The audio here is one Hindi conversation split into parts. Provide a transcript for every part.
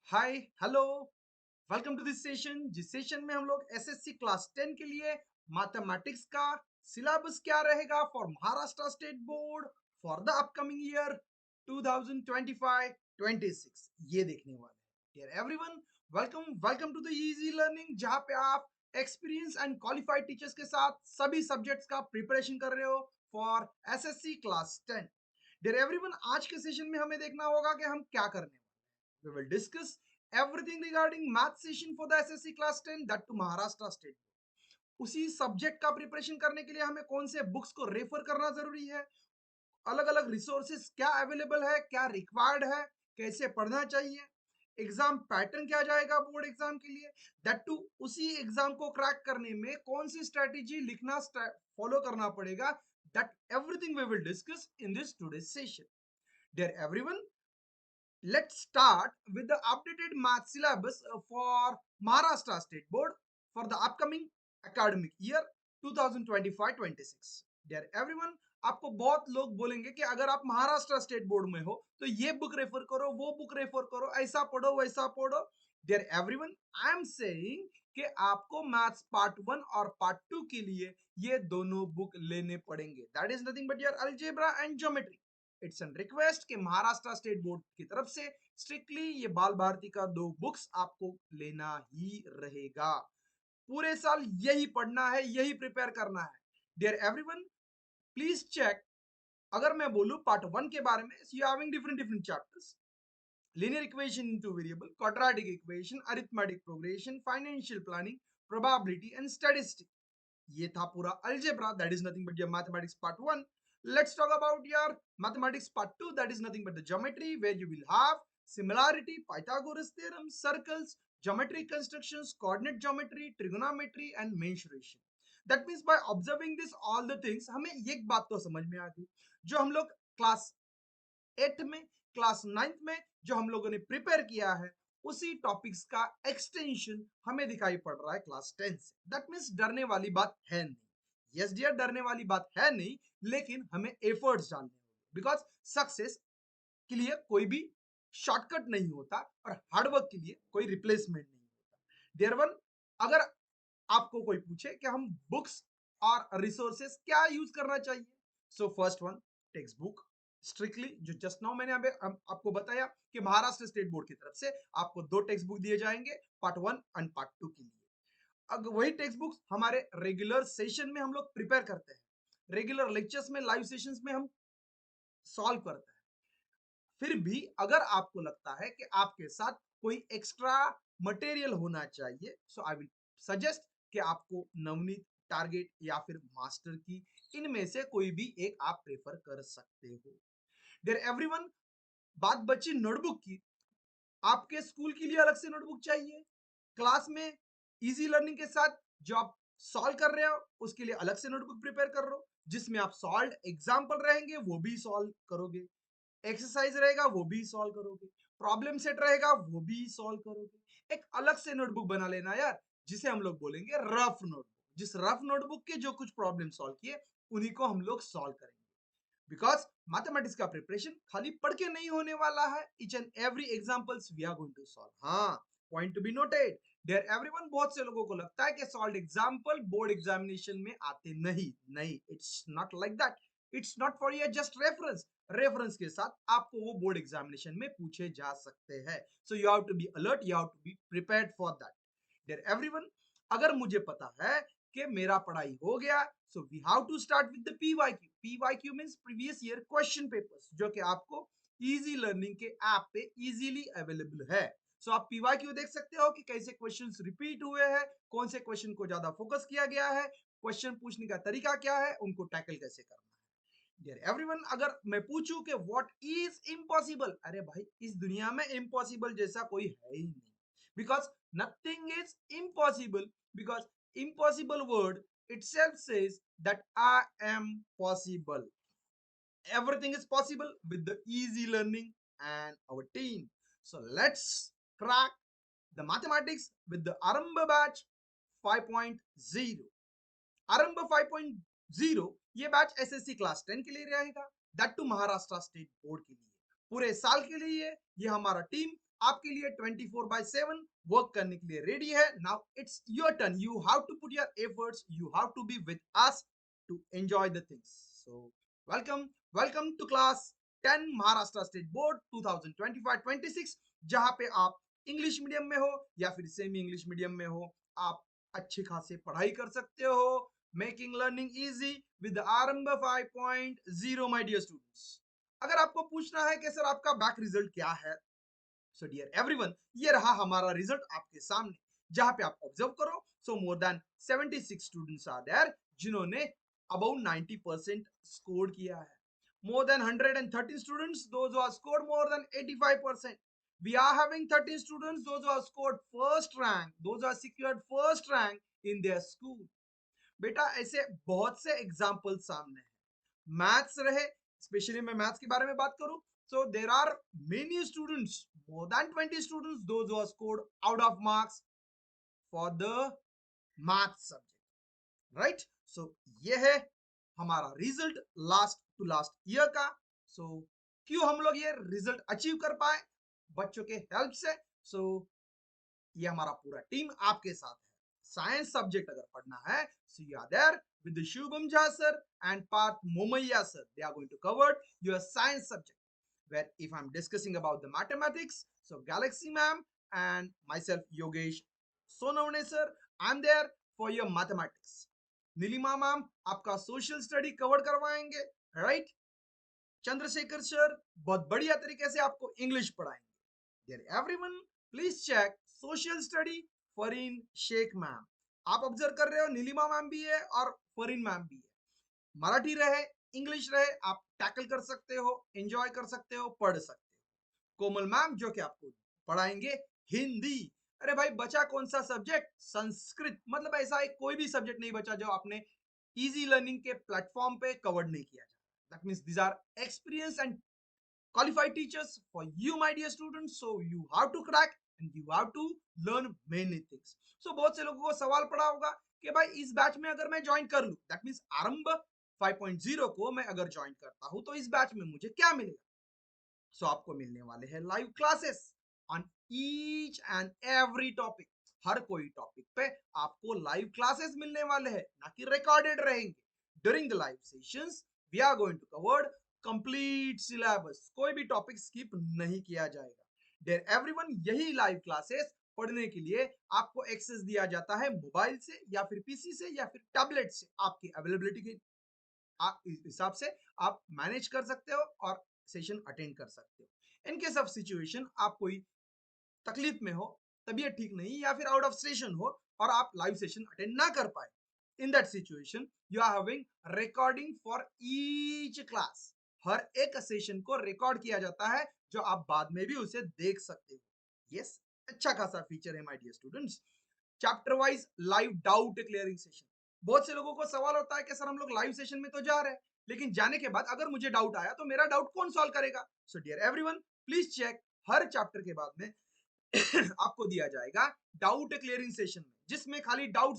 Hi hello welcome to this session. जिस सेशन में हम लोग एसएससी क्लास 10 के लिए मैथमेटिक्स का सिलेबस क्या रहेगा for Maharashtra state board for the upcoming year 2025-26 ये देखने वाले हैं। Dear everyone, welcome welcome to the easy learning, जहां पे आप एक्सपीरियंस एंड क्वालिफाइड टीचर्स के साथ सभी सब्जेक्ट्स का प्रिपरेशन कर रहे हो for SSC class 10। Dear everyone, आज के सेशन में हमें देखना होगा कि हम क्या करने वाले हैं। We will discuss everything regarding math session for the SSC class 10, that to Maharashtra state। उसी सब्जेक्ट का प्रिपरेशन करने के लिए हमें कौन से बुक्स को रेफर करना जरूरी है, अलग अलग रिसोर्सेज क्या अवेलेबल है, क्या रिक्वायर्ड है, कैसे पढ़ना चाहिए, एग्जाम पैटर्न क्या जाएगा बोर्ड एग्जाम के लिए, दैट टू उसी एग्जाम को क्रैक करने में कौन सी स्ट्रेटेजी लिखना फॉलो करना पड़ेगा, that everything we will discuss in this today session. Dear everyone, let's start with the updated math syllabus for Maharashtra State Board for the upcoming academic year 2025-26। Dear everyone, आपको बहुत लोग बोलेंगे कि अगर आप महाराष्ट्र स्टेट बोर्ड में हो तो ये बुक रेफर करो, वो बुक रेफर करो, ऐसा पढ़ो वैसा पढ़ो। Dear everyone, I am saying कि आपको मैथ्स पार्ट 1 और पार्ट 2 के लिए ये दोनों बुक लेने पड़ेंगे। That is nothing but your algebra and geometry. It's an request कि महाराष्ट्र स्टेट बोर्ड की तरफ से स्ट्रिक्टली ये बाल भारती का 2 बुक्स आपको लेना ही रहेगा। पूरे साल यही पढ़ना है, यही प्रिपेयर करना है। Dear everyone, please check. अगर मैं बोलूं पार्ट 1 के बारे में, you having different different chapters: linear equation into variable, quadratic equation, arithmetic progression, financial planning, probability and statistics। ये था पूरा algebra, that is nothing but your mathematics part 1। Let's talk about your mathematics part 2, that is nothing but the geometry, where you will have similarity, Pythagoras theorem, circles, geometric constructions, coordinate geometry, trigonometry and mensuration। that means by observing this all the things हमें एक बात तो समझ में आ गई, जो हम लोग क्लास 8 में, क्लास 9 में जो हम लोगों ने प्रिपेयर किया है, उसी टॉपिक्स का एक्सटेंशन हमें दिखाई पड़ रहा है क्लास 10 से। दैट मीन्स डरने वाली बात है नहीं। यस डियर, डरने वाली बात है नहीं, लेकिन हमें एफर्ट्स डालने होंगे, बिकॉज सक्सेस के लिए कोई भी शॉर्टकट नहीं होता और हार्डवर्क के लिए कोई रिप्लेसमेंट नहीं होता। डियर वन, अगर आपको कोई पूछे कि हम बुक्स और रिसोर्सेस क्या यूज करना चाहिए, so first one, text book. Strictly जो जस्ट नाउ मैंने आपको बताया कि महाराष्ट्र स्टेट बोर्ड की तरफ से आपको 2 टेक्स्ट बुक दिए जाएंगे पार्ट 1 एंड पार्ट 2 के लिए। अब वही टेक्स्ट बुक्स हमारे रेगुलर सेशन में हम लोग प्रिपेयर करते हैं, रेगुलर लेक्चर्स में, लाइव सेशंस में हम सॉल्व करते हैं। फिर भी अगर आपको लगता है कि आपके साथ कोई एक्स्ट्रा मटेरियल होना चाहिए, सो आई विल सजेस्ट कि आपको नवनीत, टारगेट या फिर मास्टर की, इनमें से कोई भी एक आप प्रेफर कर सकते हो। देयर एवरीवन, बात बची नोटबुक की। आपके स्कूल के लिए अलग से नोटबुक चाहिए, क्लास में इजी लर्निंग के साथ जो आप सॉल्व कर रहे हो उसके लिए अलग से नोटबुक प्रिपेयर कर रहे हो, जिसमें आप सॉल्व एग्जाम्पल रहेंगे वो भी सॉल्व करोगे, एक्सरसाइज रहेगा वो भी सॉल्व करोगे, प्रॉब्लम सेट रहेगा वो भी सॉल्व करोगे। एक अलग से नोटबुक बना लेना यार, जिसे हम लोग बोलेंगे रफ नोटबुक। जिस रफ नोटबुक के जो कुछ प्रॉब्लम सॉल्व किए उन्हीं को हम लोग सॉल्व करेंगे, बिकॉज मैथमेटिक्स का प्रिपरेशन खाली पढ़ के नहीं होने वाला है। Each and every examples we are going to solve. हाँ, point to be noted. There everyone, बहुत से लोगों को लगता है कि सॉल्व एग्जांपल बोर्ड एग्जामिनेशन में आते नहीं। नहीं, it's not like that. It's not for your just reference. Reference के साथ आपको वो बोर्ड एग्जामिनेशन में पूछे जा सकते हैं। So you have to be alert, you have to be prepared for that. There everyone, अगर मुझे पता है कि मेरा पढ़ाई हो गया, so we have to start with the PYQ। PYQ means previous year question papers, जो कि आपको इजी लर्निंग के ऐप पे इजीली अवेलेबल है। सो आप PYQ देख सकते हो कि कैसे क्वेश्चंस रिपीट हुए हैं, कौन से क्वेश्चन को ज्यादा फोकस किया गया है, क्वेश्चन पूछने का तरीका क्या है, उनको टैकल कैसे करना है। डियर एवरीवन, अगर मैं पूछूं कि व्हाट इज इम्पॉसिबल, अरे भाई इस दुनिया में इम्पॉसिबल जैसा कोई है ही नहीं, because nothing is impossible, because impossible word itself says that I am possible. Everything is possible with the easy learning and our team. So let's crack the mathematics with the Aramba batch 5.0। आरंभ 5.0 ये बैच एसएससी क्लास 10 के लिए रहेगा, that to Maharashtra state board के लिए। पूरे साल के लिए ये हमारा टीम आपके लिए 24/7 वर्क करने के लिए रेडी है. Now it's your turn. You have to put your efforts, you have to be with us to enjoy the things. So welcome to class 10 Maharashtra state board 2025-26, जहां पे आप इंग्लिश मीडियम में हो या फिर सेमी इंग्लिश मीडियम में हो, आप अच्छे खासे पढ़ाई कर सकते हो. मेकिंग लर्निंग इजी विद आरंभ 5.0. माय डियर स्टूडेंट्स, अगर आपको पूछना है कि सर आपका बैक रिजल्ट क्या है, सो डियर एवरीवन, ये रहा हमारा रिजल्ट आपके सामने, जहां पे आप ऑब्जर्व करो. So more than 76 students are there जिन्होंने अबाउट 90% स्कोर किया है. More than 113 students, those who have scored more than 85%. We are having 13 students, those who have scored first rank, those who have secured first rank in their school. बेटा ऐसे बहुत से एग्जाम्पल सामने है. मैथ्स रहे, स्पेशली मैं मैथ्स के बारे में बात करूं, so there are many students, more than 20 students, those who have scored out of marks for the math subject, right? So ये है हमारा result last to last year का. सो क्यों हम लोग ये रिजल्ट अचीव कर पाए? बच्चों के हेल्प से. सो ये हमारा पूरा टीम आपके साथ है. साइंस सब्जेक्ट अगर पढ़ना है, so you are there with Shubham Jha sir and Parth Momaiya sir. They are going to cover your science subject. Where if I'm discussing about the mathematics, so Galaxy ma'am and myself Yogesh Sonavane sir, I'm there for your mathematics. Neelima ma'am आपका सोशल स्टडी कवर करवाएंगे, राइट? चंद्रशेखर सर बहुत बढ़िया तरीके से आपको इंग्लिश पढ़ाएंगे. There everyone please check social study Farheen Sheikh ma'am. आप ऑब्जर्व कर रहे हो, नीलिमा मैम भी है और फरीन मैम भी है. मराठी रहे, इंग्लिश रहे, आप टैकल कर सकते हो, एंजॉय कर सकते हो, पढ़ सकते हो. कोमल मैम जो कि आपको पढ़ाएंगे हिंदी. अरे भाई बचा कौन सा सब्जेक्ट? संस्कृत. मतलब ऐसा एक कोई भी सब्जेक्ट नहीं बचा जो आपने इजी लर्निंग के प्लेटफॉर्म पे कवर नहीं किया जाए. That means these are experience and qualified teachers for you my dear students. So you have to crack and you have to learn many things. So बहुत से लोगों को सवाल पड़ा होगा कि भाई इस बैच में अगर मैं ज्वाइन कर लूं, दैट मींस आरंभ 5.0 को मैं अगर ज्वाइन करता हूं, तो इस बैच में मुझे क्या मिलेगा? सो आपको मिलने वाले हैं live classes on each and every topic. हर कोई टॉपिक पे आपको लाइव क्लासेस मिलने वाले हैं, ना कि रिकॉर्डेड रहेंगे. During the live sessions we are going to cover complete syllabus. कोई भी टॉपिक स्किप नहीं किया जाएगा. देयर एवरीवन, यही लाइव क्लासेस पढ़ने के लिए आपको एक्सेस दिया जाता है मोबाइल से या फिर पीसी से या फिर टैबलेट से. आपकी अवेलेबिलिटी के हिसाब से आप मैनेज कर सकते हो और सेशन अटेंड कर सकते हो. इन केस ऑफ सिचुएशन आप कोई तकलीफ में हो, तबीयत ठीक नहीं या फिर आउट ऑफ स्टेशन हो और आप लाइव सेशन अटेंड ना कर पाए, in that situation you are having recording for each class. हर एक सेशन को रिकॉर्ड किया जाता है जो आप बाद में भी उसे देख सकते हो. यस, अच्छा खासा फीचर है my dear students. Chapter wise live doubt clearing session. बहुत से लोगों को सवाल होता है कि सर हम लोग लाइव सेशन में तो जा रहे हैं, लेकिन जाने के बाद अगर मुझे डाउट आया तो मेरा डाउट कौन सॉल्व करेगा? So dear everyone, please check. हर चैप्टर के बाद में आपको दिया जाएगा डाउट क्लियरिंग सेशन में, जिसमें खाली डाउट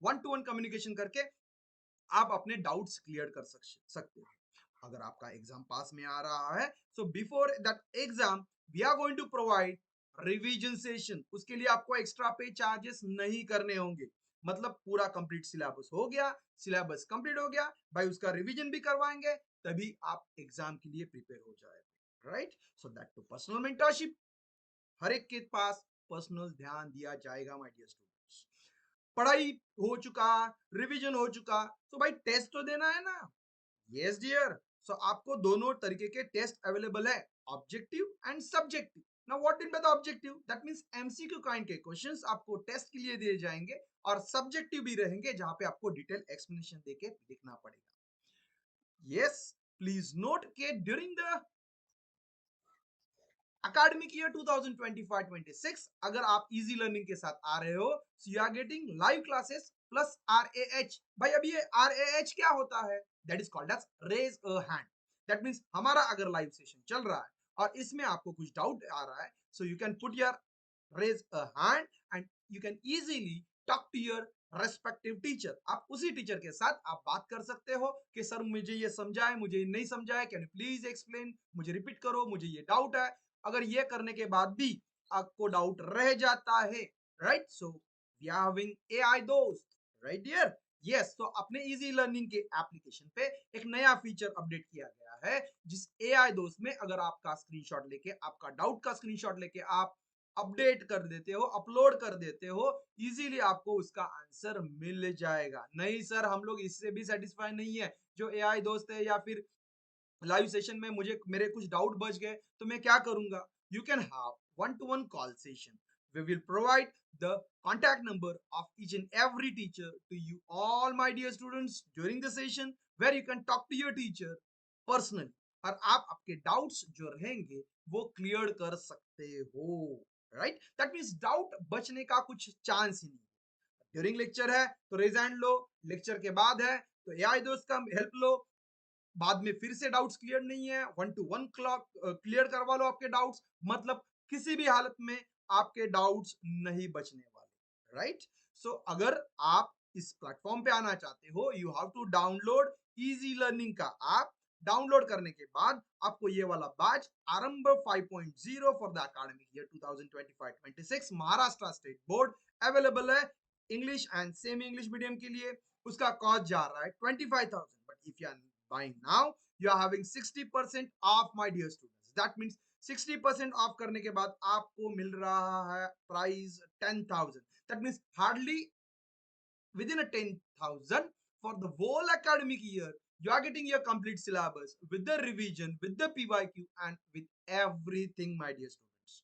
1-to-1 कम्युनिकेशन करके आप अपने डाउट्स क्लियर कर सकते हो. अगर आपका एग्जाम पास में आ रहा है, so before that exam we are going to provide revision session. उसके लिए आपको एक्स्ट्रा पे चार्जेस नहीं करने होंगे. मतलब पूरा कंप्लीट सिलेबस हो गया, सिलेबस कंप्लीट हो गया भाई, उसका रिवीजन भी करवाएंगे, तभी आप एग्जाम के लिए प्रिपेयर हो जाएगा, right? So that to personal mentorship. हर एक के पास पर्सनल ध्यान दिया जाएगा माय डियर स्टूडेंट्स. पढ़ाई हो चुका, रिवीजन हो चुका, तो भाई टेस्ट तो देना है ना. Yes dear. सो आपको दोनों तरीके के टेस्ट अवेलेबल है, objective and subjective. Now what in by the objective? That means MCQ kind के क्वेश्चंस आपको टेस्ट के लिए दिए जाएंगे, और सब्जेक्टिव भी रहेंगे जहां पे आपको डिटेल एक्सप्लेनेशन देके लिखना पड़ेगा. यस, प्लीज नोट के ड्यूरिंग द academic year 2025-26 अगर आप इजी लर्निंग के साथ आ रहे हो, so you are getting live classes plus RAH. भाई अब ये RAH क्या होता है? That is called as raise a hand. That means हमारा अगर लाइव सेशन चल रहा है और इसमें आपको कुछ डाउट आ रहा है, so you can put your raise a hand and you can easily talk to your respective teacher. आप उसी टीचर के साथ आप बात कर सकते हो कि सर मुझे ये समझा है, मुझे नहीं समझा है, कैन यू प्लीज एक्सप्लेन, मुझे रिपीट करो, मुझे ये डाउट है. अगर ये करने के बाद भी आपको डाउट रह जाता है, right, so we are having AI दोस्त, राइट डियर। यस, तो अपने इजी लर्निंग के एप्लीकेशन पे एक नया फीचर अपडेट किया गया है, जिस एआई दोस्त में अगर आपका स्क्रीनशॉट लेके, आपका डाउट का स्क्रीनशॉट लेके आप अपडेट कर देते हो, अपलोड कर देते हो, इजीली आपको उसका आंसर मिल जाएगा। नहीं सर, हम लोग इससे भी सेटिस्फाई नहीं है, जो एआई दोस्त है या फिर लाइव सेशन में मुझे मेरे कुछ डाउट बच गए तो मैं क्या करूंगा? You can have one to one call session. We will provide the contact number of each and every teacher to you all my dear students during the session, where you can talk to your teacher personally, और आप आपके डाउट्स जो रहेंगे वो क्लियर कर सकते हो, राइट। दैट मीन्स डाउट बचने का कुछ चांस ही नहीं। ड्यूरिंग लेक्चर है तो रेज हैंड लो, लेक्चर के बाद है तो एआई दोस्त का हेल्प लो, बाद में फिर से डाउट्स क्लियर नहीं है, वन टू वन क्लियर करवा लो आपके डाउट्स, मतलब किसी भी हालत में आपके डाउट्स नहीं बचने वाले, राइट। सो अगर आप इस प्लेटफॉर्म पे आना चाहते हो, you have to download easy learning का ऐप। डाउनलोड करने के बाद आपको ये वाला batch Aarambh 5.0 for the academic year 2025-26 Maharashtra state board available है English and semi English medium के लिए। उसका कॉस्ट जा रहा है 25,000, but if you are buying now, you are having 60% off my dear students. That means 60% of करने के बाद आपको मिल रहा है price 10,000. That means hardly within a 10,000 for the whole academic year, you are getting your complete syllabus with the revision, with the PYQ, and with everything, my dear students.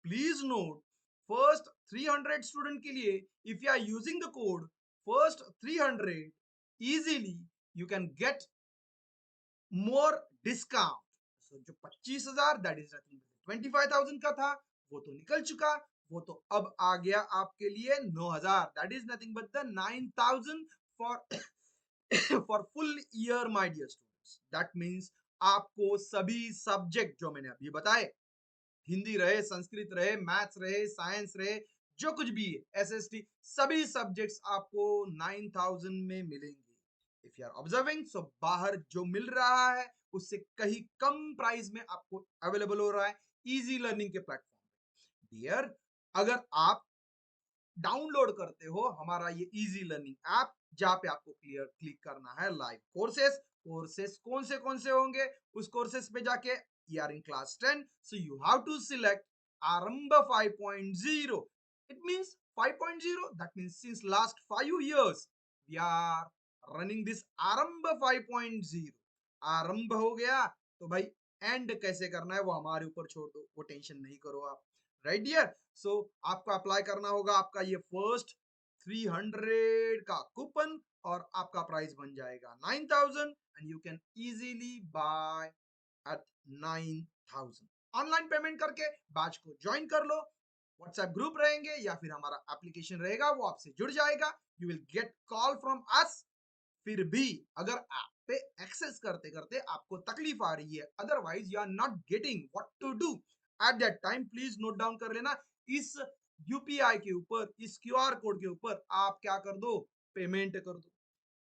Please note, first 300 student के लिए, if you are using the code first 300, easily you can get more discount. So जो 25,000 दैट इज नथिंग 25,000 का था वो तो निकल चुका, वो तो अब आ गया आपके लिए 9,000 that is nothing but the 9,000 for for full year my dear students. That means आपको सभी सब्जेक्ट जो मैंने अभी बताए, हिंदी रहे, संस्कृत रहे, मैथ्स रहे, साइंस रहे, जो कुछ भी है, एसएसटी, सभी सब्जेक्ट्स आपको 9,000 में मिलेंगे। इफ यू आर ऑब्जर्विंग, सो बाहर जो मिल रहा है उससे कहीं कम प्राइस में आपको अवेलेबल हो रहा है इजी लर्निंग के प्लेटफॉर्म पे। डियर, अगर आप डाउनलोड करते हो हमारा ये इजी लर्निंग ऐप, जहां पे आपको क्लिक करना है लाइव कोर्सेस। कोर्सेस कौन से होंगे, उस कोर्सेस पे जाके you are in class 10, so you have to select Arambha 5.0. It means 5.0, that means since last 5 years we are running this Arambha 5.0. आरंभ हो गया तो भाई एंड कैसे करना है वो हमारे ऊपर छोड़ दो, वो टेंशन नहीं करो आप, राइट डियर। सो आपको अप्लाई करना होगा आपका ये फर्स्ट 300 का कूपन और आपका प्राइस बन जाएगा 9,000 and you can easily buy at 9,000। Online payment करके बैच को ज्वाइन कर लो, व्हाट्सएप ग्रुप रहेंगे या फिर हमारा एप्लीकेशन रहेगा, वो आपसे जुड़ जाएगा, you will get call from us. फिर भी अगर ऐप पे एक्सेस करते करते आपको तकलीफ आ रही है, otherwise you are not getting what to do at that time, please note down कर लेना, इस यूपीआई के ऊपर, इस क्यूआर कोड के ऊपर आप क्या कर दो, पेमेंट कर दो।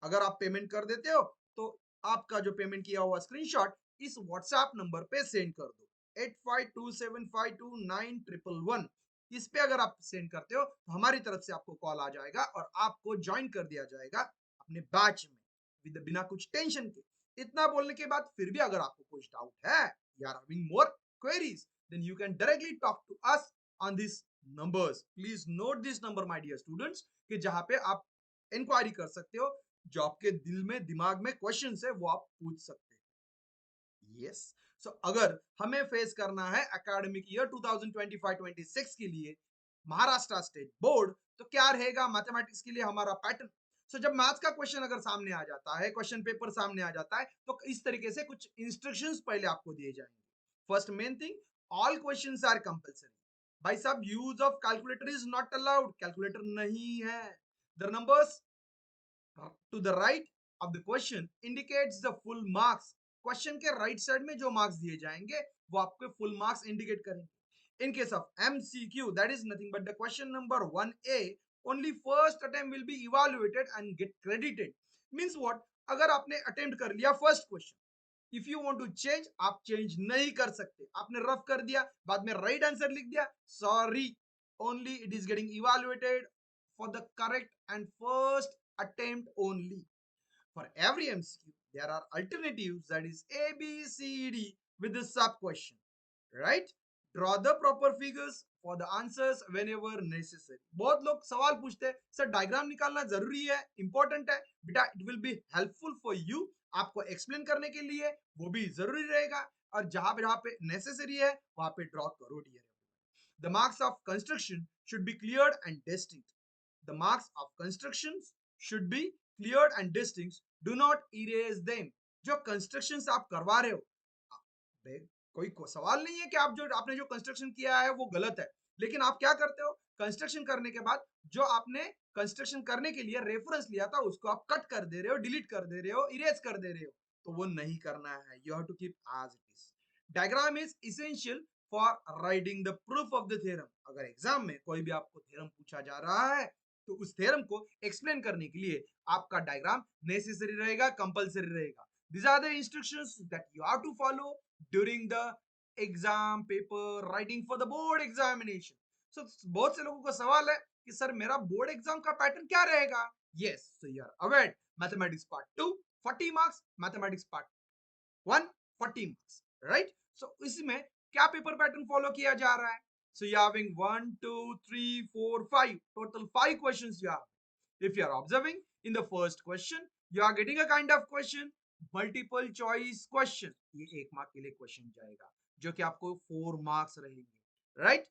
अगर आप पेमेंट कर देते हो तो आपका जो पेमेंट किया हुआ स्क्रीनशॉट इस व्हाट्सएप नंबर पे सेंड कर दो 8527529111। इस पे अगर आप सेंड करते हो तो हमारी तरफ से आपको कॉल आ जाएगा और आपको ज्वाइन कर दिया जाएगा अपने बैच में विद बिना कुछ टेंशन के। इतना बोलने के बाद फिर भी अगर आपको कुछ डाउट है, you are having more queries, then you can directly talk to us on this numbers. Please note this number my dear students, कि जहां पे आप इंक्वायरी कर सकते हो, जो आपके दिल में दिमाग में क्वेश्चन है वो आप पूछ सकते हैं। यस, सो अगर हमें फेस करना है एकेडमिक ईयर 2025-26 के लिए महाराष्ट्र स्टेट बोर्ड, तो क्या रहेगा मैथमेटिक्स के लिए हमारा पैटर्न। सो जब मैथ्स का क्वेश्चन अगर सामने आ जाता है, क्वेश्चन पेपर सामने आ जाता है, तो इस तरीके से कुछ इंस्ट्रक्शंस पहले आपको दिए जाएंगे। First main thing, all questions are compulsory. भाई साहब, use of calculator is not allowed, calculator नहीं है। The numbers to the right of the question indicates the full marks। Question के राइट साइड में जो मार्क्स दिए जाएंगे वो आपके फुल मार्क्स इंडिकेट करेंगे। In case of MCQ, that is nothing but the question number 1A, only first attempt will be evaluated and get credited. Means what, अगर आपने अटेम्प्ट कर लिया first question, if you want to change, आप चेंज नहीं कर सकते। आपने रफ कर दिया, बाद में राइट आंसर लिख दिया, sorry, only it is getting evaluated for the correct and first attempt only. For every MCQ, there are alternatives, that is A, B, C, D with the sub question, right? Draw the proper figures for the answers whenever necessary. बहुत लोग सवाल पूछते हैं, सर डायग्राम निकालना जरूरी है, इंपॉर्टेंट है बेटा, it will be helpful for you, आपको एक्सप्लेन करने के लिए वो भी जरूरी रहेगा, और जहां पे नेसेसरी है वहां पे ड्रॉ करो dear. The marks of construction should be cleared and distinct. The marks of constructions should be cleared and distinct. Do not erase them. जो कंस्ट्रक्शन आप करवा रहे हो, कोई सवाल नहीं है कि आप जो आपने जो कंस्ट्रक्शन किया है वो गलत है, लेकिन आप क्या करते हो, कंस्ट्रक्शन करने के बाद जो आपने कंस्ट्रक्शन करने के लिए रेफरेंस लिया था उसको आप कट कर दे रहे हो, डिलीट कर दे रहे हो, इरेज कर दे रहे हो, तो वो नहीं करना है। You have to keep as it is. Diagram is essential for writing the proof of the theorem. अगर एग्जाम में कोई भी आपको थ्योरम पूछा जा रहा है तो उस थ्योरम को एक्सप्लेन करने के लिए आपका डायग्राम नेसेसरी रहेगा, कंपलसरी रहेगा। These are the instructions that you have to follow during the exam paper writing for the board examination. So बहुत से लोगों को सवाल है कि सर मेरा बोर्ड एग्जाम का पैटर्न क्या रहेगा? Yes, so you are aware. Mathematics part 2 40 marks, mathematics part 1 40 marks, right? So इसमें क्या पेपर पैटर्न फॉलो किया जा रहा है? So you are having 1 2 3 4 5 total 5 questions you have. If you are observing, in the first question you are getting a kind of question multiple choice question, ये 1 मार्क के लिए क्वेश्चन जाएगा जो कि आपको 4 मार्क्स रहेंगे, राइट?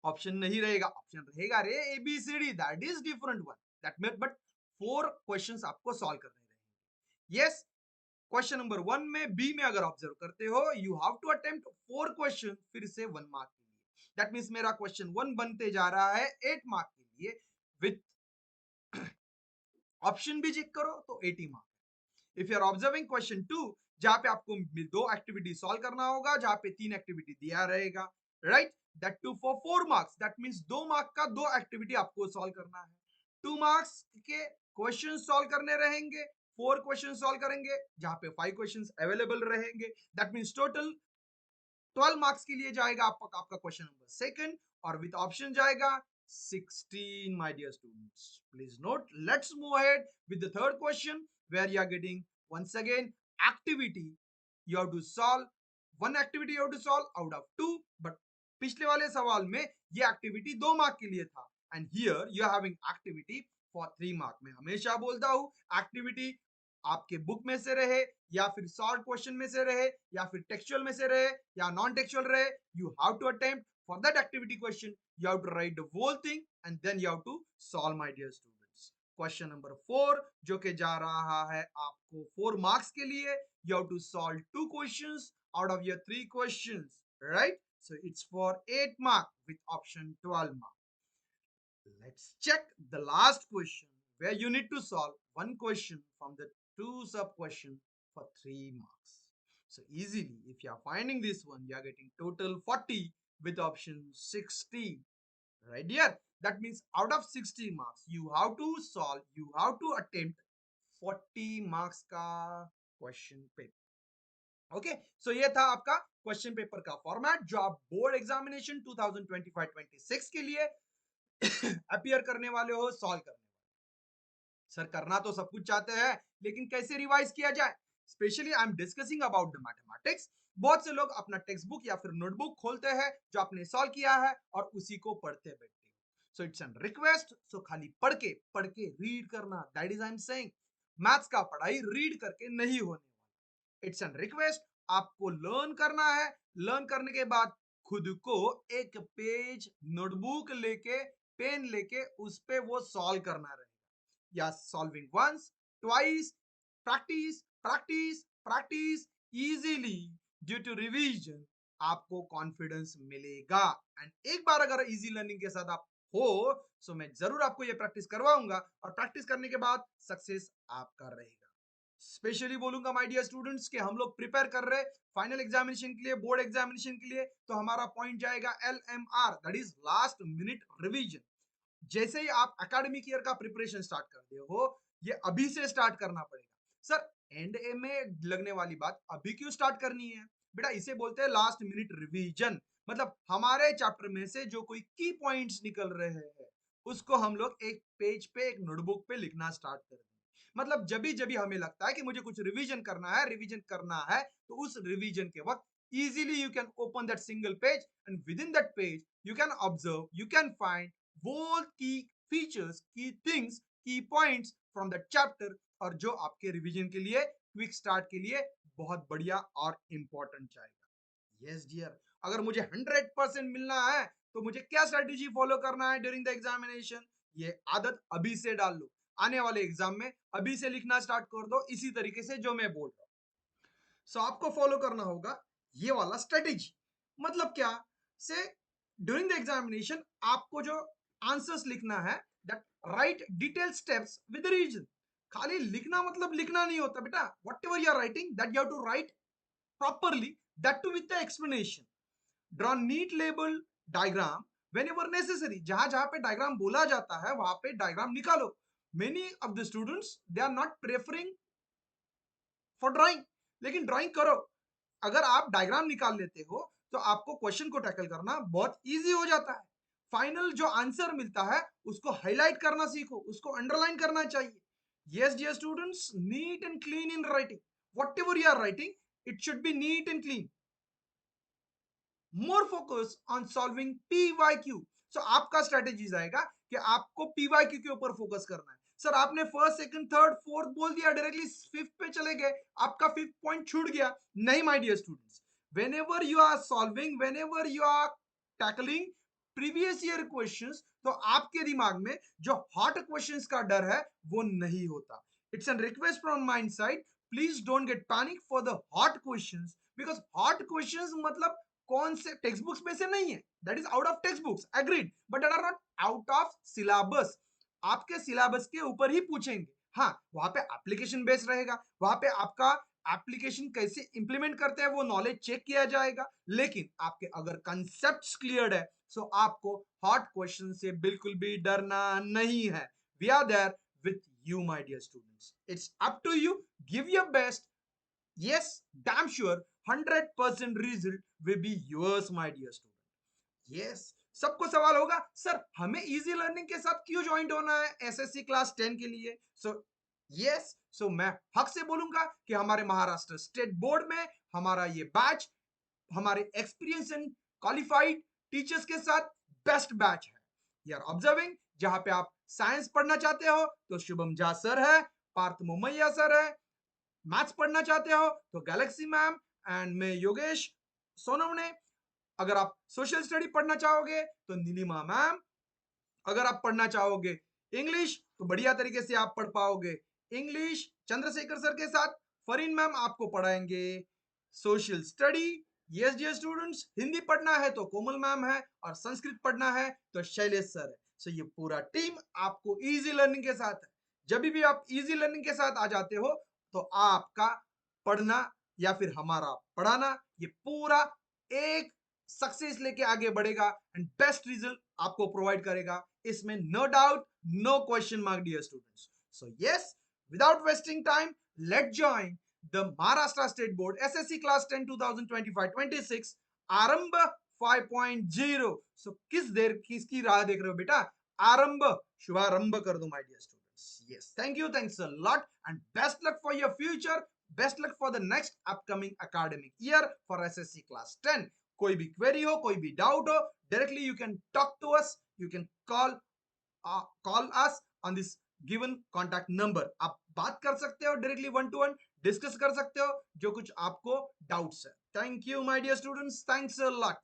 ऑप्शन नहीं रहेगा, ऑप्शन रहेगा रे A B C D, that is different one, that mean but 4 questions आपको सॉल्व करने रहेंगे। यस, क्वेश्चन नंबर 1 में बी में अगर ऑब्जर्व करते हो, you have to attempt 4 question फिर से 1 मार्क के लिए। दैट मींस मेरा क्वेश्चन 1 बनते जा रहा है 8 मार्क के लिए, विद ऑप्शन भी चेक करो तो 80 mark. If you are observing question 2, जहां पे आपको 2 एक्टिविटी सॉल्व करना होगा, जहां पे 3 एक्टिविटी दिया रहेगा, right? That to for 4 marks, that means 2 mark का 2 एक्टिविटी आपको सॉल्व करना है। 2 मार्क्स के क्वेश्चन सॉल्व करने रहेंगे, 4 क्वेश्चन सॉल्व करेंगे, जहां पे 5 क्वेश्चंस अवेलेबल रहेंगे। दैट मींस टोटल 12 मार्क्स के लिए जाएगा आपका क्वेश्चन नंबर सेकंड, और विद ऑप्शन जाएगा 16, my dear students. Please note, let's move ahead with the third question, where you are getting once again activity. You have to solve one activity, you have to solve out of 2, but पिछले वाले सवाल में ये एक्टिविटी 2 मार्क के लिए था, and here you are having activity for 3 mark. मैं हमेशा बोलता हूँ एक्टिविटी आपके बुक में से रहे, या फिर शॉर्ट क्वेश्चन में से रहे, या फिर टेक्सचुअल में से रहे, या नॉन टेक्सचुअल रहे, you have to attempt for that activity question, you have to write the whole thing and then you have to solve, my dear students. Question number 4 जो कि जा रहा है आपको 4 marks के लिए, you have to solve 2 questions out of your 3 questions, right? So it's for 8 mark with option 12 mark. Let's check the last question where you need to solve one question from the 2 sub question for 3 marks. So easily, if you are finding this one, you are getting total 40 with option 60, right here. That means out of 60 marks you have to solve, you have to attempt 40 marks का क्वेश्चन पेपर। ओके, सो ये था आपका क्वेश्चन पेपर का फॉर्मेट जो आप बोर्ड एग्जामिनेशन 2025-26 के लिए अपीयर करने वाले हो, सॉल्व करने वाले। सर करना तो सब कुछ चाहते हैं, लेकिन कैसे रिवाइज किया जाए? Specially I am discussing about the mathematics. बहुत से लोग अपना टेक्स्ट बुक या फिर नोटबुक खोलते हैं जो आपने सॉल्व किया है और उसी को पढ़ते बैठते हैं। सो इट्स एन रिक्वेस्ट, सो खाली पढ़ के रीड करना, that is I am saying. Maths का पढ़ाई रीड करके नहीं होने वाला। इट्स एन रिक्वेस्ट, आपको लर्न करना है, लर्न करने के बाद खुद को एक पेज नोटबुक लेके, पेन लेके उस पे वो सॉल्व करना रहेगा। या solving once, twice, practice practice practice easily, due to revision आपको कॉन्फिडेंस मिलेगा। एंड एक बार अगर इजी लर्निंग के साथ आप हो, सो मैं जरूर आपको ये प्रैक्टिस करवाऊंगा, और प्रैक्टिस करने के बाद सक्सेस आपका रहेगा। स्पेशली बोलूंगा माय डियर स्टूडेंट्स कि हम लोग प्रिपेयर कर रहे फाइनल एग्जामिनेशन के लिए, बोर्ड एग्जामिनेशन के लिए, तो हमारा पॉइंट जाएगा LMR, that is last minute revision. जैसे ही आप एकेडमिक ईयर का प्रिपरेशन स्टार्ट कर रहे हो, ये अभी से स्टार्ट करना पड़ेगा। सर एंड ए में लगने वाली बात अभी क्यों स्टार्ट करनी है? बेटा इसे बोलते हैं लास्ट मिनट रिवीजन। मतलब हमारे चैप्टर में से जो कोई की पॉइंट्स निकल रहे हैं उसको हम लोग एक पेज पे एक नोटबुक पे लिखना स्टार्ट कर दें। मतलब जब भी हमें लगता है कि मुझे कुछ रिवीजन करना है तो उस रिवीजन के वक्त easily you can open that single page and within that page you can observe, you can find both key features, key things, key points from the chapter और जो आपके रिवीजन के लिए क्विक स्टार्ट के लिए बहुत बढ़िया और इंपॉर्टेंट जाएगा। यस डियर, अगर मुझे 100% मिलना है तो मुझे क्या स्ट्रेटेजी फॉलो करना है ड्यूरिंग द एग्जामिनेशन? ये आदत अभी से डाल लो, आने वाले एग्जाम में अभी से लिखना स्टार्ट कर दो इसी तरीके से जो मैं बोल रहा हूँ। सो आपको फॉलो करना होगा ये वाला स्ट्रेटेजी। मतलब क्या से ड्यूरिंग द एग्जामिनेशन आपको जो आंसर्स लिखना है that right detail steps with reason. खाली लिखना मतलब लिखना नहीं होता बेटा, whatever you are writing that you have to write properly, that too with the explanation. Draw neat label diagram whenever necessary. जहां जहां पे डायग्राम बोला जाता है वहां पे डायग्राम निकालो। Many of the students they are not preferring for drawing, लेकिन ड्राइंग करो। अगर आप डायग्राम निकाल लेते हो तो आपको क्वेश्चन को टैकल करना बहुत इजी हो जाता है। फाइनल जो आंसर मिलता है उसको हाईलाइट करना सीखो, उसको अंडरलाइन करना चाहिए। Yes dear students, neat and clean in writing. Whatever you are writing it should be neat and clean. More focus on solving PYQ. So आपका स्ट्रेटेजी आएगा कि आपको पीवाईक्यू के ऊपर फोकस करना है। सर आपने फर्स्ट सेकंड थर्ड फोर्थ बोल दिया, डायरेक्टली फिफ्थ पे चले गए, आपका फिफ्थ पॉइंट छूट गया। नहीं my dear students, whenever you are solving, whenever you are tackling previous year questions, तो आपके दिमाग में जो हॉट क्वेश्चंस का डर है वो नहीं होता। It's an request from mind side, please don't get panic for the hot questions, because hot questions मतलब कौन से टेक्स्ट बुक्स में से नहीं है, that is out of text books, agreed, but that are not out of syllabus. आपके सिलेबस के ऊपर ही पूछेंगे। हाँ, वहां पे एप्लीकेशन बेस्ड रहेगा, वहां पे आपका एप्लीकेशन कैसे इंप्लीमेंट करते हैं वो नॉलेज चेक किया जाएगा। लेकिन आपके अगर कंसेप्ट्स क्लियर है सो आपको हॉट क्वेश्चन से बिल्कुल भी डरना नहीं है। We are there with you my dear students, it's up to you, give your best. yes damn sure 100% result will be yours my dear student। yes, सबको सवाल होगा सर हमें इजी लर्निंग के साथ क्यों ज्वाइन होना है एसएससी क्लास 10 के लिए? सो मैं हक से बोलूंगा कि हमारे महाराष्ट्र स्टेट बोर्ड में हमारा ये बैच हमारे एक्सपीरियंस एंड क्वालिफाइड टीचर्स के साथ बेस्ट बैच है। यू आर ऑब्जर्विंग, जहां पे आप साइंस पढ़ना चाहते हो तो शुभम झा सर है, पार्थ मोमैया सर है। मैथ्स पढ़ना चाहते हो तो गैलेक्सी मैम एंड मैं योगेश सोनवणे। अगर आप सोशल स्टडी पढ़ना चाहोगे तो नीलिमा मैम। अगर आप पढ़ना चाहोगे इंग्लिश तो बढ़िया तरीके से आप पढ़ पाओगे इंग्लिश चंद्रशेखर सर के साथ। फरीन मैम आपको पढ़ाएंगे social study. Yes dear students, Hindi पढ़ना है तो कोमल मैम है और संस्कृत पढ़ना है तो शैलेश सर है। सो ये पूरा टीम आपको इजी लर्निंग के साथ है। जब भी आप इजी लर्निंग के साथ आ जाते हो तो आपका पढ़ना या फिर हमारा पढ़ाना ये पूरा एक सक्सेस लेके आगे बढ़ेगा एंड बेस्ट रिजल्ट आपको प्रोवाइड करेगा। इसमें no doubt, no question mark dear students. So yes, without wasting time, let join the Maharashtra state board SSC class 10 2025-26 आरंभ 5.0। सो किसकी राह देख रहे हो बेटा? आरंभ, शुभारंभ कर दो my dear students. Yes, thank you, thanks a lot and best luck for your future, best luck for the next upcoming academic year for SSC class 10। कोई भी क्वेरी हो, कोई भी डाउट हो, directly you can talk to us, you can call us on this given contact number. आप बात कर सकते हो directly, one to one discuss कर सकते हो जो कुछ आपको डाउट्स है। Thank you my dear students, thanks a lot.